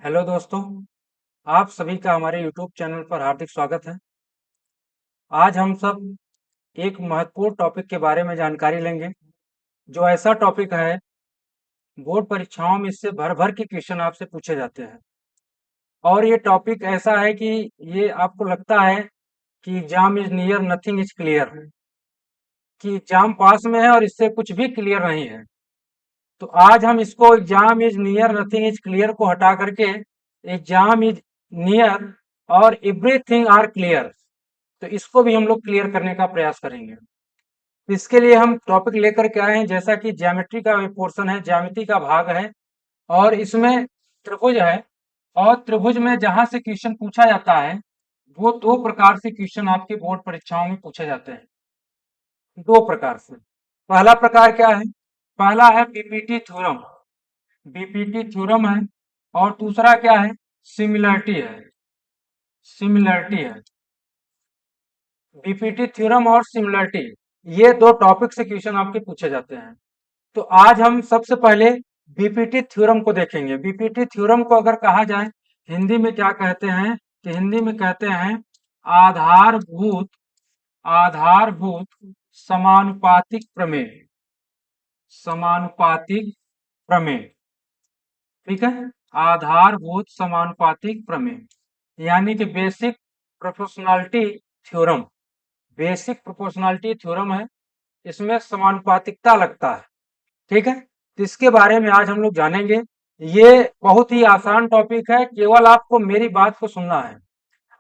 Hello दोस्तों, आप सभी का हमारे यूट्यूब चैनल पर हार्दिक स्वागत है। आज हम सब एक महत्वपूर्ण टॉपिक के बारे में जानकारी लेंगे, जो ऐसा टॉपिक है बोर्ड परीक्षाओं में इससे भर भर के क्वेश्चन आपसे पूछे जाते हैं। और ये टॉपिक ऐसा है कि ये आपको लगता है कि exam is near nothing is clear, कि एग्जाम पास में है और इससे कुछ भी क्लियर नहीं है। तो आज हम इसको exam is near nothing is clear को हटा करके एग्जाम इज नियर और एवरीथिंग आर क्लियर, तो इसको भी हम लोग क्लियर करने का प्रयास करेंगे। इसके लिए हम टॉपिक लेकर के आए हैं, जैसा कि ज्योमेट्री का पोर्शन है, ज्यामिति का भाग है और इसमें त्रिभुज है। और त्रिभुज में जहां से क्वेश्चन पूछा जाता है वो दो प्रकार से क्वेश्चन आपके बोर्ड परीक्षाओं में पूछे जाते हैं। दो प्रकार से। पहला प्रकार क्या है? पहला है बीपीटी थ्योरम, बीपीटी थ्योरम है। और दूसरा क्या है? सिमिलरिटी है, सिमिलरिटी है। बीपीटी थ्योरम और सिमिलरिटी, ये दो टॉपिक से क्वेश्चन आपके पूछे जाते हैं। तो आज हम सबसे पहले बीपीटी थ्योरम को देखेंगे। बीपीटी थ्योरम को अगर कहा जाए हिंदी में क्या कहते हैं, कि हिंदी में कहते हैं आधारभूत, आधारभूत समानुपातिक प्रमेय, समानुपातिक प्रमेय। ठीक है, आधारभूत समानुपातिक प्रमेय यानी कि basic proportionality theorem, basic proportionality theorem है। इसमें समानुपातिकता लगता है। ठीक है, तो इसके बारे में आज हम लोग जानेंगे। ये बहुत ही आसान टॉपिक है, केवल आपको मेरी बात को सुनना है।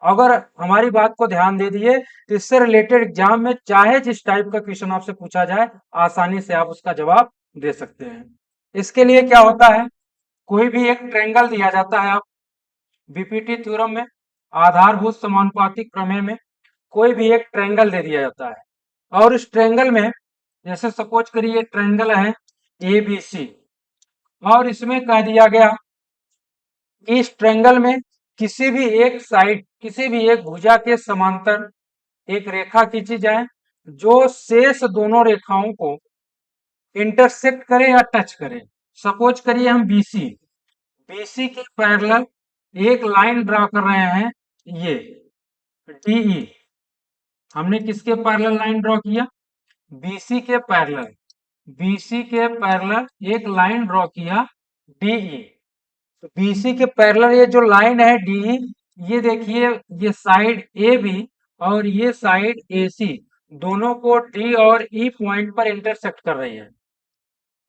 अगर हमारी बात को ध्यान दे दिए तो इससे रिलेटेड एग्जाम में चाहे जिस टाइप का क्वेश्चन आपसे पूछा जाए आसानी से आप उसका जवाब दे सकते हैं। इसके लिए क्या होता है, कोई भी एक ट्रायंगल दिया जाता है। आप बीपीटी थ्योरम में आधारभूत समानुपातिक प्रमेय में कोई भी एक ट्रायंगल दे दिया जाता है और इस ट्रायंगल में जैसे सपोज करिए ट्रायंगल है एबीसी और इसमें कह दिया गया कि इस ट्रायंगल में किसी भी एक साइड, किसी भी एक भुजा के समांतर एक रेखा खींची जाए जो शेष दोनों रेखाओं को इंटरसेक्ट करे या टच करे। सपोज करिए हम बीसी, बीसी के पैरेलल एक लाइन ड्रा कर रहे हैं, ये डीई। हमने किसके पैरेलल लाइन ड्रॉ किया? बीसी के पैरेलल, बीसी के पैरेलल एक लाइन ड्रॉ किया डीई। तो बीसी के पैरेलल ये जो लाइन है डीई, ये देखिए ये साइड ए बी और ये साइड ए सी दोनों को डी और ई पॉइंट पर इंटरसेक्ट कर रही है।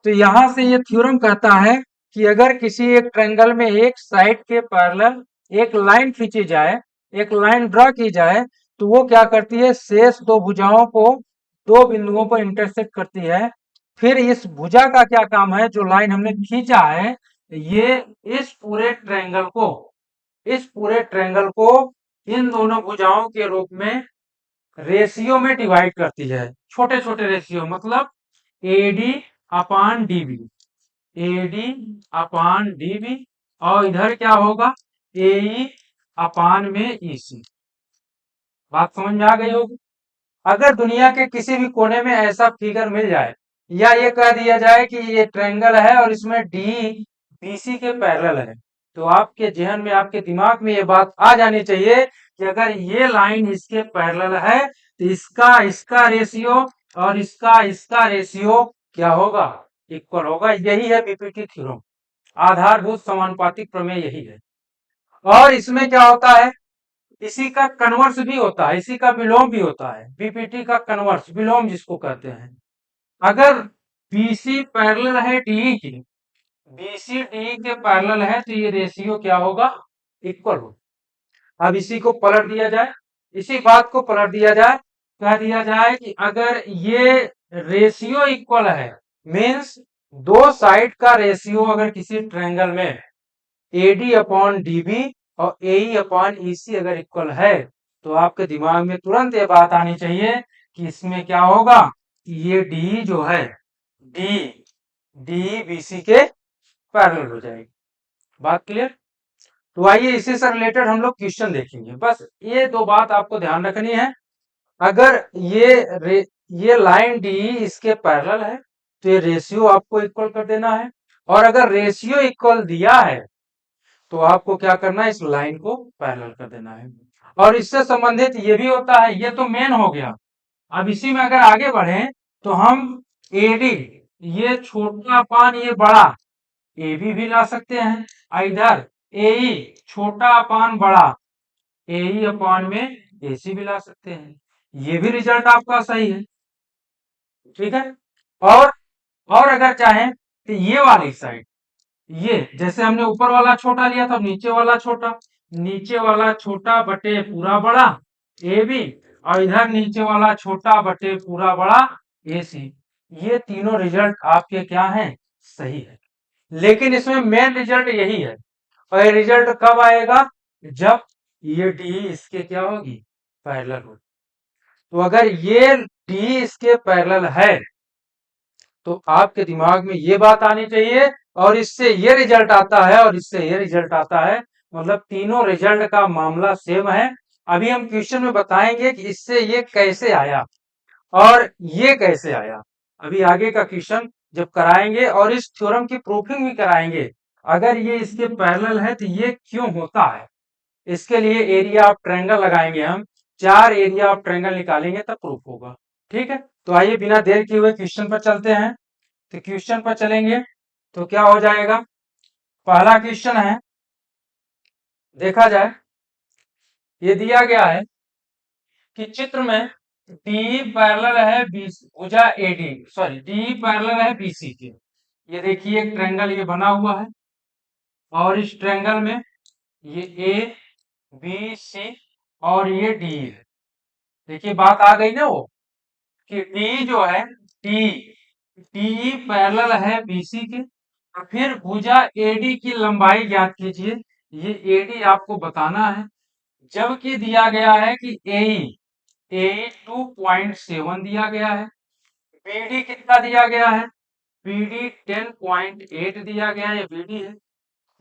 तो यहां से ये थ्योरम कहता है कि अगर किसी एक ट्रायंगल में एक साइड के पैरेलल एक लाइन खींची जाए, एक लाइन ड्रॉ की जाए, तो वो क्या करती है, शेष दो भुजाओं को दो बिंदुओं पर इंटरसेक्ट करती है। फिर इस भुजा का क्या काम है, जो लाइन हमने खींचा है, ये इस पूरे ट्रायंगल को, इस पूरे ट्रायंगल को इन दोनों भुजाओं के रूप में रेशियो में डिवाइड करती है। छोटे छोटे रेशियो, मतलब एडी अपान डीबी, एडी अपान डीबी। और इधर क्या होगा, एई अपान में ईसी। बात समझ में आ गई होगी। अगर दुनिया के किसी भी कोने में ऐसा फिगर मिल जाए या ये कह दिया जाए कि ये ट्रायंगल है और इसमें डी बीसी के पैरेलल है, तो आपके जहन में, आपके दिमाग में ये बात आ जानी चाहिए कि अगर ये लाइन इसके पैरेलल है तो इसका इसका रेशियो और इसका रेशियो क्या होगा, इक्वल होगा। यही है बीपीटी थ्योरम, आधारभूत समानुपातिक प्रमेय यही है। और इसमें क्या होता है, इसी का कन्वर्स भी होता है, इसी का विलोम भी होता है। बीपीटी का कन्वर्स, विलोम जिसको कहते हैं। अगर बीसी पैरेलल है डीई की, बीसी डी के पैरेलल है, तो ये रेशियो क्या होगा, इक्वल होगा। अब इसी को पलट दिया जाए, इसी बात को पलट दिया जाए, कह दिया जाए कि अगर ये रेशियो इक्वल है, मीन्स दो साइड का रेशियो अगर किसी ट्रायंगल में एडी अपॉन डीबी और एई अपॉन ईसी अगर इक्वल है, तो आपके दिमाग में तुरंत ये बात आनी चाहिए कि इसमें क्या होगा, कि ये डी जो है, डी डी बीसी के पैरेलल हो जाएगी। बात क्लियर? तो आइए इसी से रिलेटेड हम लोग क्वेश्चन देखेंगे। बस ये दो बात आपको ध्यान रखनी है। अगर ये लाइन डी इसके पैरेलल है तो ये रेशियो आपको इक्वल कर देना है। और अगर रेशियो इक्वल दिया है तो आपको क्या करना है, इस लाइन को पैरेलल कर देना है। और इससे संबंधित ये भी होता है, ये तो मेन हो गया। अब इसी में अगर आगे बढ़े तो हम एडी, ये छोटा अपान ये बड़ा, ए भी ला सकते हैं। इधर एई छोटा अपान बड़ा, एई अपान में एसी भी ला सकते हैं। ये भी रिजल्ट आपका सही है, ठीक है। और और अगर चाहें तो ये वाली साइड, ये जैसे हमने ऊपर वाला छोटा लिया था, नीचे वाला छोटा, नीचे वाला छोटा बटे पूरा बड़ा ए बी, और इधर नीचे वाला छोटा बटे पूरा बड़ा ए सी। ये तीनों रिजल्ट आपके क्या हैं, सही है। लेकिन इसमें मेन रिजल्ट यही है, और ये रिजल्ट कब आएगा, जब ये डी इसके क्या होगी, पैरेलल होगी। तो अगर ये डी इसके पैरेलल है तो आपके दिमाग में ये बात आनी चाहिए, और इससे ये रिजल्ट आता है और इससे ये रिजल्ट आता है, मतलब तीनों रिजल्ट का मामला सेम है। अभी हम क्वेश्चन में बताएंगे कि इससे ये कैसे आया और ये कैसे आया। अभी आगे का क्वेश्चन जब कराएंगे और इस थ्योरम की प्रूफिंग भी कराएंगे, अगर ये इसके पैरेलल है तो ये क्यों होता है। इसके लिए एरिया ऑफ ट्रायंगल लगाएंगे हम, 4 एरिया ऑफ ट्रायंगल निकालेंगे तब प्रूफ होगा, ठीक है। तो आइए बिना देर किए हुए क्वेश्चन पर चलते हैं। तो क्वेश्चन पर चलेंगे तो क्या हो जाएगा, पहला क्वेश्चन है, देखा जाए, ये दिया गया है कि चित्र में डी पैरेलल है भुजा एडी, सॉरी डी पैरेलल है बीसी के। ये देखिए एक ट्रायंगल ये बना हुआ है, और इस ट्रायंगल में ये ए बी सी और ये डी है। देखिए बात आ गई ना वो, कि डी जो है, डी डी पैरेलल है बीसी के, और फिर भुजा एडी की लंबाई ज्ञात कीजिए। ये एडी आपको बताना है, जबकि दिया गया है कि ए 2.7 दिया गया है, बीडी कितना दिया गया है, बीडी 10.8 दिया गया है, ये बीडी है।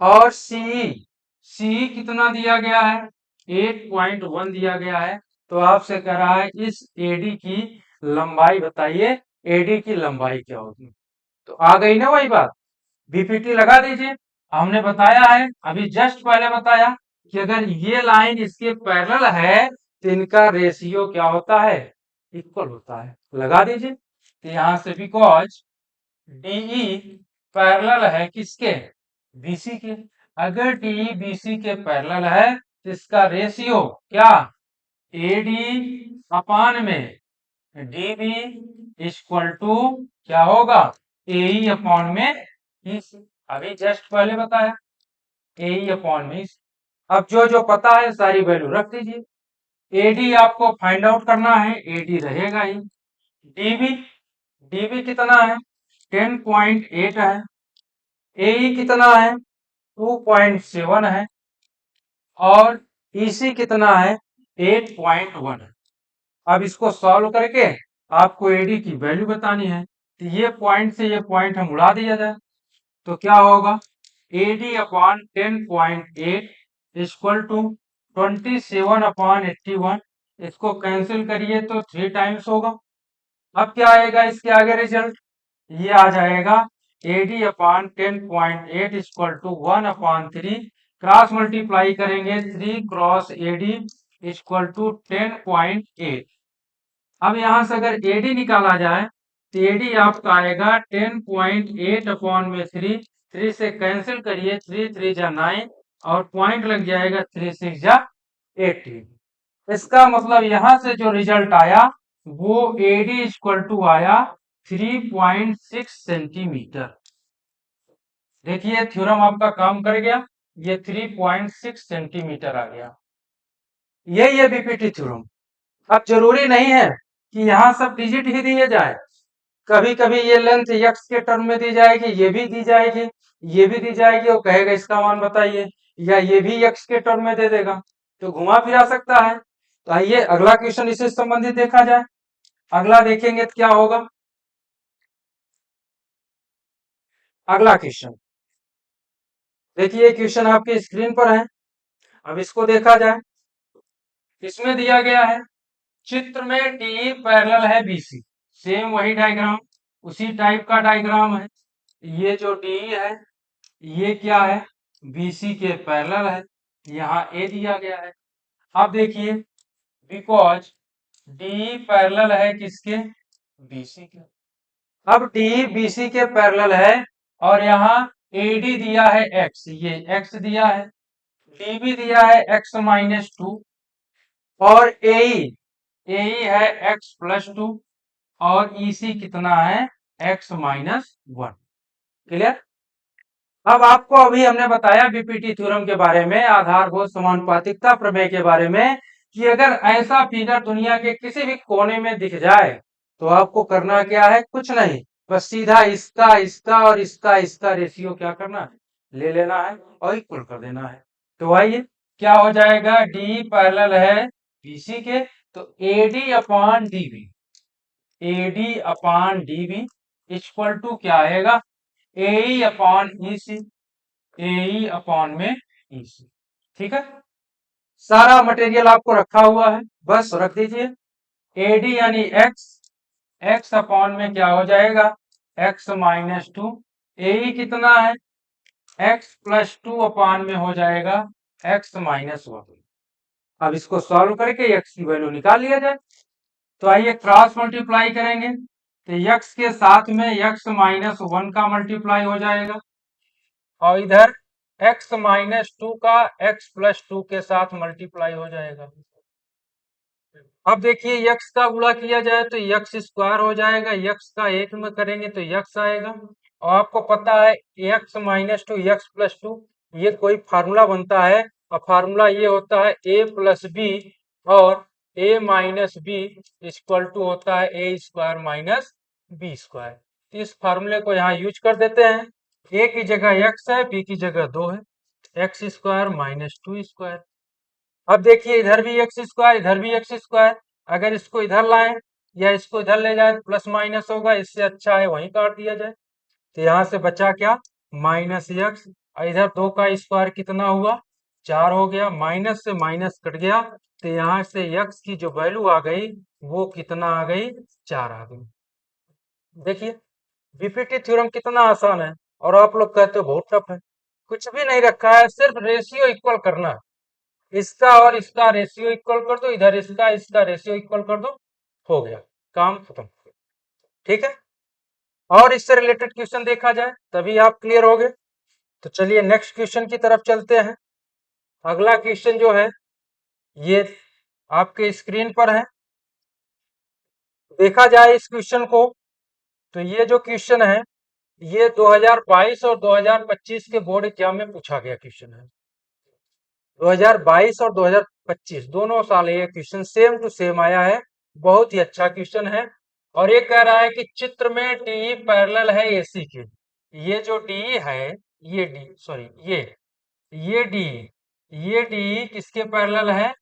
और सी कितना दिया गया है, 8.1 दिया गया है। तो आपसे कह रहा है इस एडी की लंबाई बताइए, एडी की लंबाई क्या होगी। तो आ गई ना वही बात, बीपीटी लगा दीजिए। हमने बताया है अभी जस्ट पहले बताया कि अगर ये लाइन इसके पैरेलल है तो इनका रेशियो क्या होता है, इक्वल होता है। लगा दीजिए। तो यहां से बिकॉज डीई पैरेलल है किसके, बीसी के। अगर डीई बीसी के पैरेलल है तो इसका रेशियो क्या, एडी अपान में डीबी इक्वल टू क्या होगा, ए अपॉन में बीसी। अभी जस्ट पहले बताया ए अपॉन में। अब जो जो पता है सारी वैल्यू रख दीजिए। एडी आपको फाइंड आउट करना है, एडी रहेगा ही। डीबी, डीबी कितना है, 10.8 है। ए कितना है, 2.7 है। और ईसी कितना है, 8.1 है। अब इसको सॉल्व करके आपको एडी की वैल्यू बतानी है। तो ये पॉइंट से ये पॉइंट हम उड़ा दिया जाए तो क्या होगा, AD upon 10.8 equal to 27 upon 81। इसको कैंसिल करिए तो 3 टाइम्स होगा। अब क्या आएगा इसके आगे रिजल्ट, ये आ जाएगा AD upon 10.8 equal to 1 upon 3, cross multiply करेंगे 3 क्रॉस एडी इक्वल टू 10.8। अब यहां से अगर एडी निकाला जाए तो एडी आपका आएगा 10.8 अपॉन में 3, 3 से कैंसिल करिए, 3 3 जा 9, और पॉइंट लग जाएगा 3 6 जा 18। इसका मतलब यहां से जो रिजल्ट आया वो एडी इक्वल टू आया 3.6 सेंटीमीटर। देखिए थ्योरम आपका काम कर गया, ये 3.6 सेंटीमीटर आ गया। यही है बीपीटी थ्योरम। अब जरूरी नहीं है कि यहाँ सब डिजिट ही दिए जाए, कभी कभी ये लेंथ यक्स के टर्म में दी जाएगी, ये भी दी जाएगी, ये भी दी जाएगी, वो कहेगा इसका मान बताइए, या ये भी यक्स के टर्म में दे देगा, तो घुमा फिरा सकता है। तो आइए अगला क्वेश्चन इससे संबंधित देखा जाए। अगला देखेंगे तो क्या होगा, अगला क्वेश्चन देखिए, क्वेश्चन आपके स्क्रीन पर है। अब इसको देखा जाए, इसमें दिया गया है चित्र में डी पैरेलल है बीसी, सेम वही डायग्राम, उसी टाइप का डायग्राम है। ये जो डी है ये क्या है, BC के पैरेलल है, यहाँ A दिया गया है। अब देखिए बिकॉज D पैरेलल है किसके, BC के। अब D BC के पैरेलल है और यहाँ AD दिया है X, ये X दिया है, DB दिया है X-2 और AE है X+2 और EC कितना है X-1। क्लियर। अब आपको अभी हमने बताया बीपीटी थ्योरम के बारे में, आधारभूत समानुपातिकता प्रमेय के बारे में, कि अगर ऐसा फिगर दुनिया के किसी भी कोने में दिख जाए तो आपको करना क्या है, कुछ नहीं, बस सीधा इसका और इसका रेशियो क्या करना है, ले लेना है और इक्वल कर देना है। तो आइए क्या हो जाएगा, डी पैरेलल है बीसी के, तो AD upon DB, AD upon DB equal to क्या आएगा, A upon EC, A upon में ईसी। ठीक है, सारा मटेरियल आपको रखा हुआ है, बस रख दीजिए। एडी यानी एक्स अपॉन में क्या हो जाएगा X-2, ए कितना है X+2 अपॉन में हो जाएगा X-1। अब इसको सॉल्व करके x की वैल्यू निकाल लिया जाए। तो आइए क्रॉस मल्टीप्लाई करेंगे, तो x के साथ में X-1 का मल्टीप्लाई हो जाएगा और इधर X-2 का X+2 के साथ मल्टीप्लाई हो जाएगा। अब देखिए x का गुणा किया जाए तो x² हो जाएगा, x का 1 में करेंगे तो x आएगा, और आपको पता है X-2 X+2 ये कोई फार्मूला बनता है, और फार्मूला ये होता है a+b और a-b इक्वल टू होता है a² - b²। इस फार्मूले को यहाँ यूज कर देते हैं, a की जगह x है, b की जगह 2 है, x² - 2²। अब देखिए इधर भी x², इधर भी x², अगर इसको इधर लाएं या इसको इधर ले जाए प्लस माइनस होगा, इससे अच्छा है वहीं काट दिया जाए। तो यहाँ से बचा क्या, -x, और इधर 2 का स्क्वायर कितना हुआ, 4 हो गया, माइनस से माइनस कट गया, तो यहाँ से x की जो वैल्यू आ गई वो कितना आ गई, 4 आ गई। देखिए बीपीटी थ्योरम कितना आसान है, और आप लोग कहते हो बहुत टफ है। कुछ भी नहीं रखा है, सिर्फ रेशियो इक्वल करना है, इसका और इसका रेशियो इक्वल कर दो, इधर इसका रेशियो इक्वल कर दो, हो गया, काम खत्म। ठीक है, और इससे रिलेटेड क्वेश्चन देखा जाए तभी आप क्लियर होगे। तो चलिए नेक्स्ट क्वेश्चन की तरफ चलते हैं। अगला क्वेश्चन जो है ये आपके स्क्रीन पर है, देखा जाए इस क्वेश्चन को, तो ये जो क्वेश्चन है ये 2022 और 2025 के बोर्ड एग्जाम में पूछा गया क्वेश्चन है। 2022 और 2025 दोनों साल ये क्वेश्चन सेम टू सेम आया है, बहुत ही अच्छा क्वेश्चन है। और ये कह रहा है कि चित्र में डी पैरेलल है एसी के, ये जो डी है, ये डी सॉरी ये डी किसके पैरेलल है,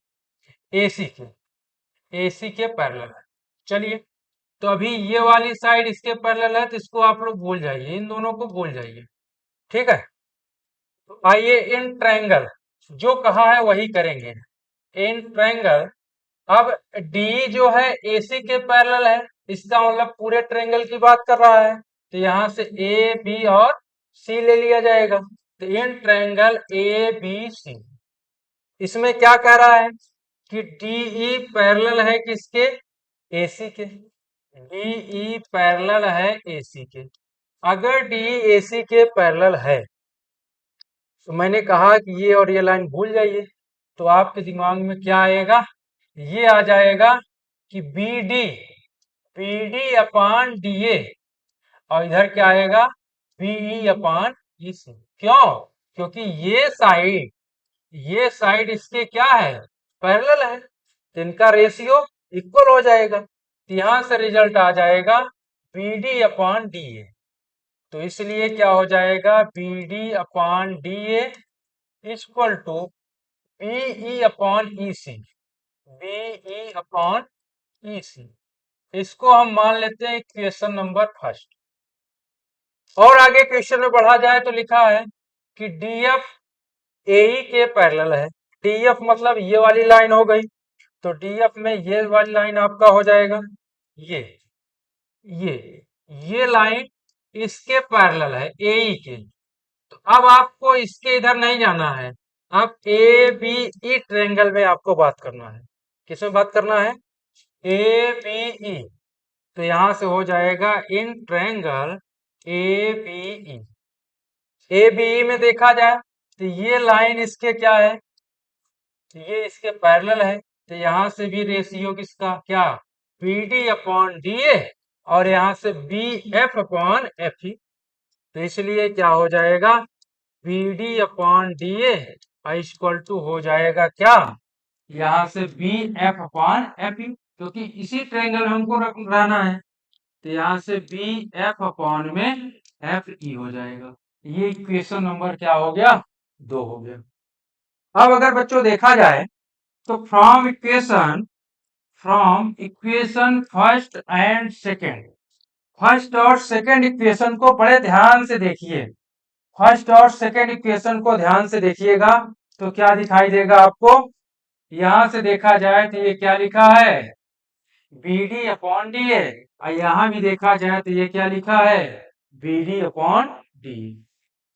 एसी के, एसी के पैरेलल है। चलिए तो अभी ये वाली साइड इसके पैरेलल है, तो इसको आप लोग भूल जाइए, इन दोनों को भूल जाइए। ठीक है, तो आइए इन ट्रायंगल जो कहा है वही करेंगे, इन ट्रायंगल। अब डी जो है एसी के पैरेलल है, इसका मतलब पूरे ट्रायंगल की बात कर रहा है, तो यहां से ए बी और सी ले लिया जाएगा। तो इन ट्रायंगल ए बी सी, इसमें क्या कह रहा है कि डीई पैरेलल है किसके, एसी के, डीई पैरेलल है एसी के। अगर डी एसी के पैरेलल है तो मैंने कहा कि ये और ये लाइन भूल जाइए, तो आपके दिमाग में क्या आएगा, ये आ जाएगा कि B D upon D A, और इधर क्या आएगा, बीई अपॉन ई सी। क्यों, क्योंकि ये साइड इसके क्या है, पैरेलल है, तो इनका रेशियो इक्वल हो जाएगा, तो यहां से रिजल्ट आ जाएगा B D upon D A. तो इसलिए क्या हो जाएगा, B D upon D A equal to B E upon E C, B E upon E C. इसको हम मान लेते हैं क्वेश्चन नंबर फर्स्ट। और आगे क्वेश्चन में बढ़ा जाए तो लिखा है कि डीएफ एई के पैरेलल है, डीएफ मतलब ये वाली लाइन हो गई, तो डीएफ में ये वाली लाइन आपका हो जाएगा, ये ये लाइन इसके पैरेलल है एई के, तो अब आपको इसके इधर नहीं जाना है, अब ए बी ई ट्रायंगल में आपको बात करना है। किसमें बात करना है? A B E. तो यहां से हो जाएगा in triangle A B E. A B E में देखा जाए तो ये लाइन इसके क्या है? तो ये इसके पैरेलल है। तो यहां से भी रेशियो किसका क्या? B D upon D A, और यहां से B F upon F E. तो इसलिए क्या हो जाएगा? B D upon D A equal to हो जाएगा क्या? यहां से B F upon F E, क्योंकि इसी ट्रायंगल में हमको रहना है। तो यहां से बी एफ अपॉन में एफ ई हो जाएगा। ये इक्वेशन नंबर क्या हो गया? 2 हो गया। अब अगर बच्चों देखा जाए तो from equation first and second, first और सेकेंड इक्वेशन को बड़े ध्यान से देखिए। फर्स्ट और सेकेंड इक्वेशन को ध्यान से देखिएगा तो क्या दिखाई देगा आपको? यहां से देखा जाए तो ये क्या लिखा है? B D upon D A. और यहां भी देखा जाए तो ये क्या लिखा है? B D upon D.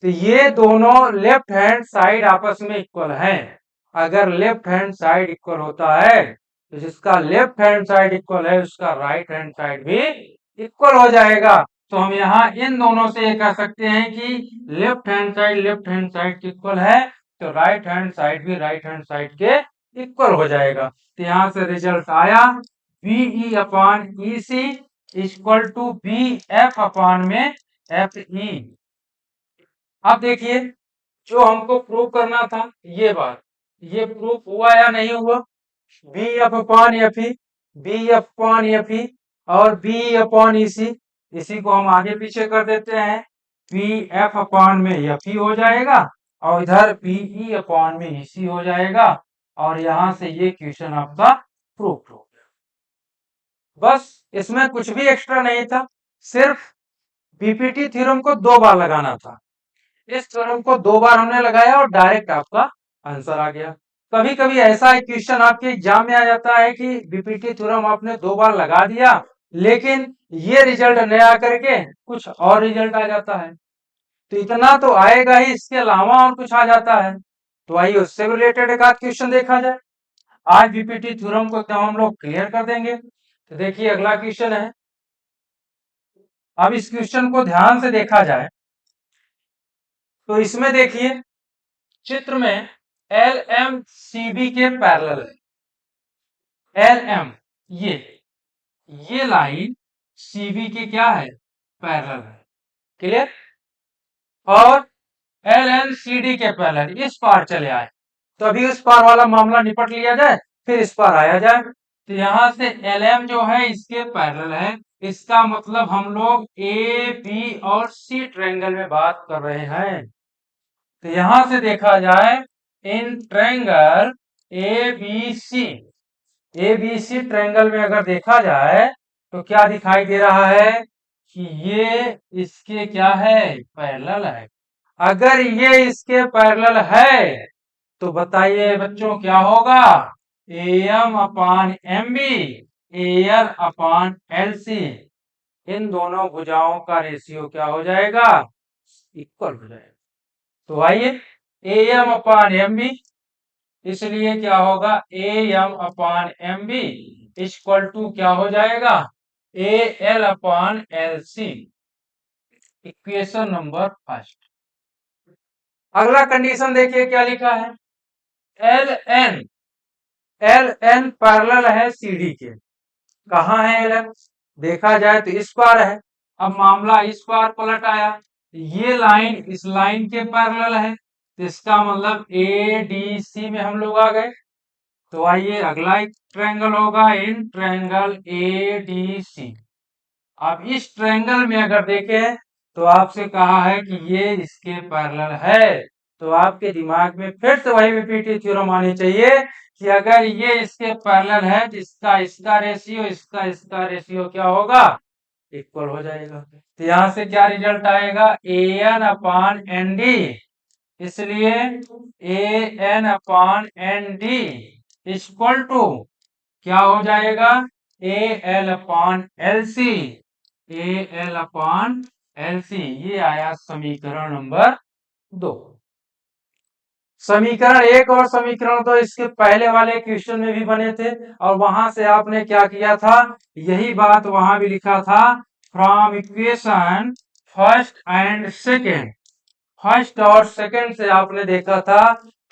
तो ये दोनों लेफ्ट हैंड साइड आपस में इक्वल है। अगर लेफ्ट हैंड साइड इक्वल होता है तो जिसका लेफ्ट हैंड साइड इक्वल है उसका राइट हैंड साइड भी इक्वल हो जाएगा। तो हम यहाँ इन दोनों से ये कह सकते हैं कि लेफ्ट हैंड साइड के इक्वल है, तो राइट हैंड साइड भी राइट हैंड साइड के इक्वल हो जाएगा। तो यहाँ से रिजल्ट आया BE upon E C equal to B F upon में एफ ई। अब देखिए जो हमको प्रूव करना था ये बात, ये प्रूफ हुआ या नहीं हुआ? B F upon F E, B F upon F E और बी अपॉन ई सी, इसी को हम आगे पीछे कर देते हैं। बी एफ अपॉन में एफ ई हो जाएगा और इधर बीई अपॉन में ई सी हो जाएगा, और यहां से ये क्वेश्चन आपका प्रूफ हो गया। बस इसमें कुछ भी एक्स्ट्रा नहीं था, सिर्फ बीपीटी थ्योरम को 2 बार लगाना था। इस थ्योरम को 2 बार हमने लगाया और डायरेक्ट आपका आंसर आ गया। कभी कभी ऐसा एक क्वेश्चन आपके एग्जाम में आ जाता है कि बीपीटी थ्योरम आपने 2 बार लगा दिया लेकिन ये रिजल्ट नहीं आकर के कुछ और रिजल्ट आ जाता है। तो इतना तो आएगा ही, इसके अलावा और कुछ आ जाता है। तो आइए उससे रिलेटेड एक आध क्वेश्चन देखा जाए। आज बीपीटी थ्योरम को एकदम हम लोग क्लियर कर देंगे। तो देखिए अगला क्वेश्चन है। अब इस क्वेश्चन को ध्यान से देखा जाए तो इसमें देखिए चित्र में एल एम सी बी के पैरेलल है। एल एम ये लाइन सी बी के क्या है? पैरेलल है। क्लियर? और एल एन सी डी के पैरेलल इस पार चले आए, तो अभी उस पार वाला मामला निपट लिया जाए फिर इस पार आया जाए। तो यहां से एल एम जो है इसके पैरेलल है, इसका मतलब हम लोग ए बी और सी ट्रायंगल में बात कर रहे हैं। तो यहां से देखा जाए in triangle A B C triangle में अगर देखा जाए तो क्या दिखाई दे रहा है कि ये इसके क्या है? पैरेलल है। अगर ये इसके पैरेलल है तो बताइए बच्चों क्या होगा? M upon M B, L upon L सी, इन दोनों भुजाओं का रेशियो क्या हो जाएगा? इक्वल हो जाएगा। तो आइए A M upon M B, इसलिए क्या होगा? A M upon M B equal to क्या हो जाएगा? A L upon L C. Equation number first. अगला कंडीशन देखिए क्या लिखा है? एल एन पैरेलल है सी डी के। कहाँ है एल एन? देखा जाए तो इस पार है। अब मामला इस पार पलट आया, ये लाइन इस लाइन के पैरेलल है, तो इसका मतलब ए डी सी में हम लोग आ गए। तो आइए अगला एक ट्रायंगल होगा इन ट्रायंगल ए डी सी। अब इस ट्रायंगल में अगर देखें तो आपसे कहा है कि ये इसके पैरेलल है, तो आपके दिमाग में फिर से वही बीपीटी थ्योरम आनी चाहिए कि अगर ये इसके पैरेलल है तो इसका रेशियो क्या होगा? इक्वल हो जाएगा। तो यहां से क्या रिजल्ट आएगा? A N upon N D, इसलिए A N upon N D equal to क्या हो जाएगा? A L upon L C, A L upon L C. ये आया समीकरण नंबर 2। समीकरण 1 और समीकरण 2 इसके पहले वाले क्वेश्चन में भी बने थे और वहां से आपने क्या किया था, यही बात वहां भी लिखा था, from equation first and second, first और सेकेंड से आपने देखा था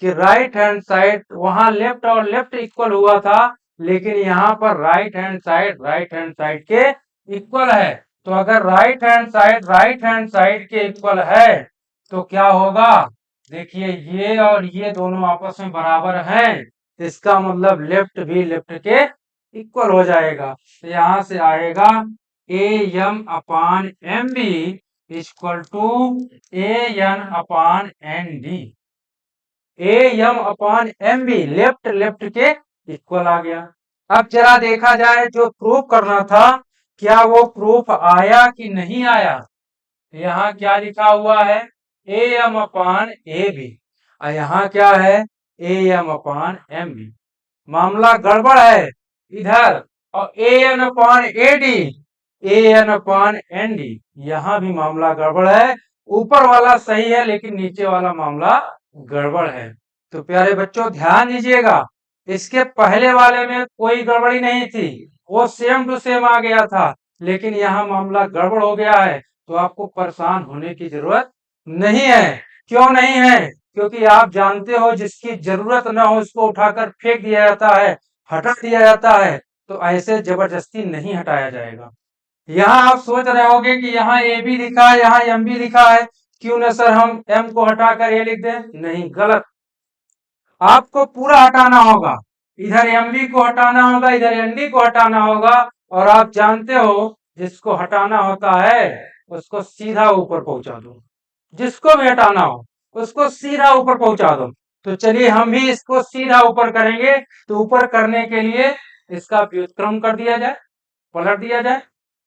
कि राइट हैंड साइड वहां लेफ्ट और लेफ्ट इक्वल हुआ था, लेकिन यहाँ पर राइट हैंड साइड के इक्वल है। तो अगर राइट हैंड साइड के इक्वल है तो क्या होगा, देखिए ये और ये दोनों आपस में बराबर हैं, इसका मतलब लेफ्ट भी लेफ्ट के इक्वल हो जाएगा। तो यहां से आएगा A M upon M B equal to A N upon N D. A M upon M B left left के इक्वल आ गया। अब जरा देखा जाए जो प्रूफ करना था, क्या वो प्रूफ आया कि नहीं आया। यहाँ क्या लिखा हुआ है, A M upon A B, और यहाँ क्या है, A M upon M B. मामला गड़बड़ है इधर, और A N upon A D, A N upon N D, यहाँ भी मामला गड़बड़ है। ऊपर वाला सही है लेकिन नीचे वाला मामला गड़बड़ है। तो प्यारे बच्चों ध्यान दीजिएगा, इसके पहले वाले में कोई गड़बड़ी नहीं थी, वो सेम टू सेम आ गया था, लेकिन यहाँ मामला गड़बड़ हो गया है। तो आपको परेशान होने की जरूरत नहीं है। क्यों नहीं है, क्योंकि आप जानते हो जिसकी जरूरत ना हो उसको उठाकर फेंक दिया जाता है, हटा दिया जाता है, तो ऐसे जबरदस्ती नहीं हटाया जाएगा। यहाँ आप सोच रहे होगे कि यहाँ ए बी लिखा है, यहाँ एम बी लिखा है, क्यों ना सर हम एम को हटाकर ए लिख दें। नहीं, गलत, आपको पूरा हटाना होगा, इधर एम बी को हटाना होगा, इधर एन डी को हटाना होगा, और आप जानते हो जिसको हटाना होता है उसको सीधा ऊपर पहुंचा दो, जिसको भी हटाना हो उसको सीधा ऊपर पहुंचा दो। तो चलिए हम भी इसको सीधा ऊपर करेंगे। तो ऊपर करने के लिए इसका व्युत्क्रम कर दिया जाए, पलट दिया जाए।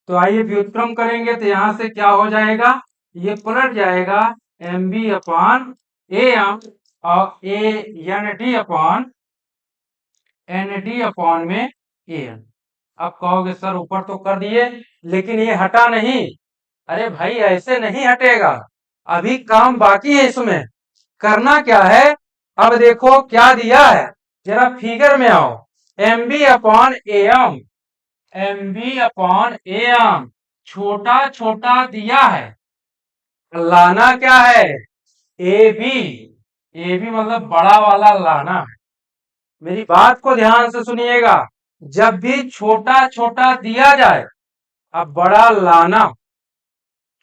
तो आइए व्युत्क्रम करेंगे, तो यहां से क्या हो जाएगा, ये पलट जाएगा M B upon A M और A N D upon N D upon में ए एन। अब कहोगे सर ऊपर तो कर दिए लेकिन ये हटा नहीं। अरे भाई ऐसे नहीं हटेगा, अभी काम बाकी है इसमें। करना क्या है, अब देखो क्या दिया है, जरा फिगर में आओ। M B upon A M, M B upon A M छोटा छोटा दिया है, लाना क्या है, ए बी, ए बी मतलब बड़ा वाला लाना है। मेरी बात को ध्यान से सुनिएगा, जब भी छोटा छोटा दिया जाए, अब बड़ा लाना,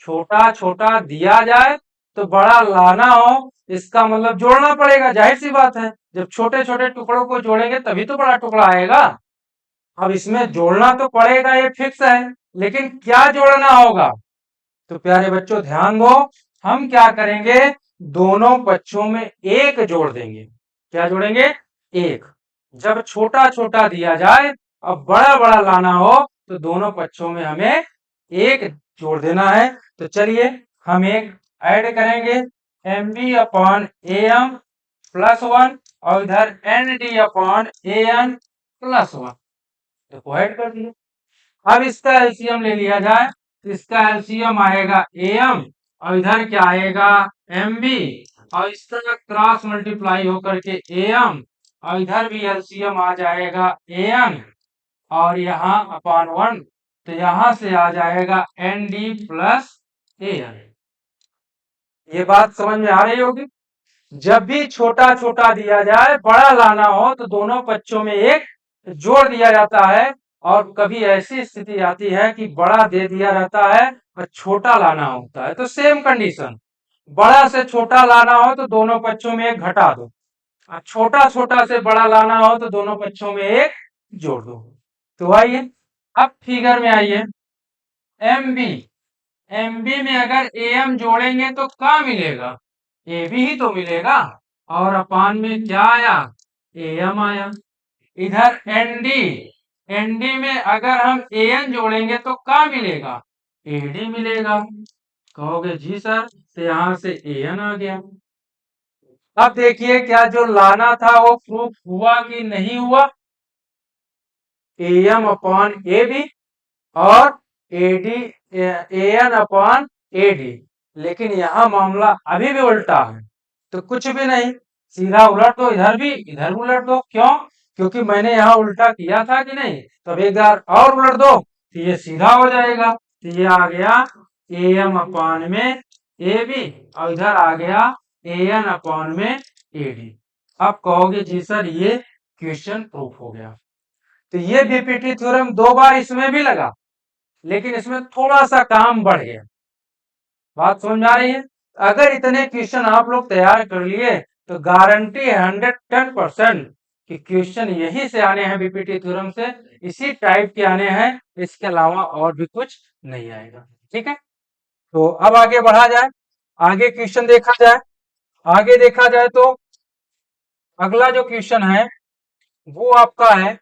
छोटा छोटा दिया जाए तो बड़ा लाना हो, इसका मतलब जोड़ना पड़ेगा, जाहिर सी बात है। जब छोटे छोटे टुकड़ों को जोड़ेंगे तभी तो बड़ा टुकड़ा आएगा। अब इसमें जोड़ना तो पड़ेगा, ये फिक्स है, लेकिन क्या जोड़ना होगा। तो प्यारे बच्चों ध्यान दो, हम क्या करेंगे, दोनों पक्षों में एक जोड़ देंगे। क्या जोड़ेंगे, एक। जब छोटा छोटा दिया जाए अब बड़ा बड़ा लाना हो तो दोनों पक्षों में हमें एक जोड़ देना है। तो चलिए हम एक ऐड करेंगे, M B upon A M plus 1 और इधर N D upon A N plus 1, देखो ऐड कर दिया। अब इसका एलसीएम ले लिया जाए, तो इसका एलसीएम आएगा ए एम और इधर क्या आएगा एम बी, और इसका क्रॉस मल्टीप्लाई होकर के ए एम, और इधर भी एलसीएम आ जाएगा ए एन और यहाँ अपॉन 1, तो यहां से आ जाएगा N D plus A N. ये बात समझ में आ रही होगी। जब भी छोटा छोटा दिया जाए बड़ा लाना हो तो दोनों पक्षों में एक जोड़ दिया जाता है, और कभी ऐसी स्थिति आती है कि बड़ा दे दिया रहता है और छोटा लाना होता है, तो सेम कंडीशन, बड़ा से छोटा लाना हो तो दोनों पक्षों में एक घटा दो, और छोटा छोटा से बड़ा लाना हो तो दोनों पक्षों में एक जोड़ दो। तो आइए अब फिगर में आइए, एम बी, एम बी में अगर ए एम जोड़ेंगे तो क्या मिलेगा, ए बी ही तो मिलेगा, और अपान में क्या आया, ए एम आया। इधर एन डी, एन डी में अगर हम ए एन जोड़ेंगे तो क्या मिलेगा, ए डी मिलेगा। कहोगे जी सर, तो यहां से ए एन आ गया। अब देखिए क्या जो लाना था वो प्रूफ हुआ कि नहीं हुआ, A M upon A B और A D, A N upon A D, लेकिन यहाँ मामला अभी भी उल्टा है, तो कुछ भी नहीं, सीधा उलट दो, इधर भी इधर उलट दो। क्यों? क्योंकि मैंने यहाँ उल्टा किया था कि नहीं, तो अब एक बार और उलट दो तो ये सीधा हो जाएगा। तो ये आ गया ए एम अपॉन में ए बी, और इधर आ गया ए एन अपॉन में ए डी। अब कहोगे जी सर ये क्वेश्चन प्रूफ हो गया। तो ये बीपीटी थ्योरम 2 बार इसमें भी लगा, लेकिन इसमें थोड़ा सा काम बढ़ गया। बात समझ में आ रही है? अगर इतने क्वेश्चन आप लोग तैयार कर लिए तो गारंटी है 110% कि क्वेश्चन यही से आने हैं, बीपीटी थ्योरम से इसी टाइप के आने हैं, इसके अलावा और भी कुछ नहीं आएगा। ठीक है, तो अब आगे बढ़ा जाए, आगे क्वेश्चन देखा जाए। आगे देखा जाए तो अगला जो क्वेश्चन है वो आपका है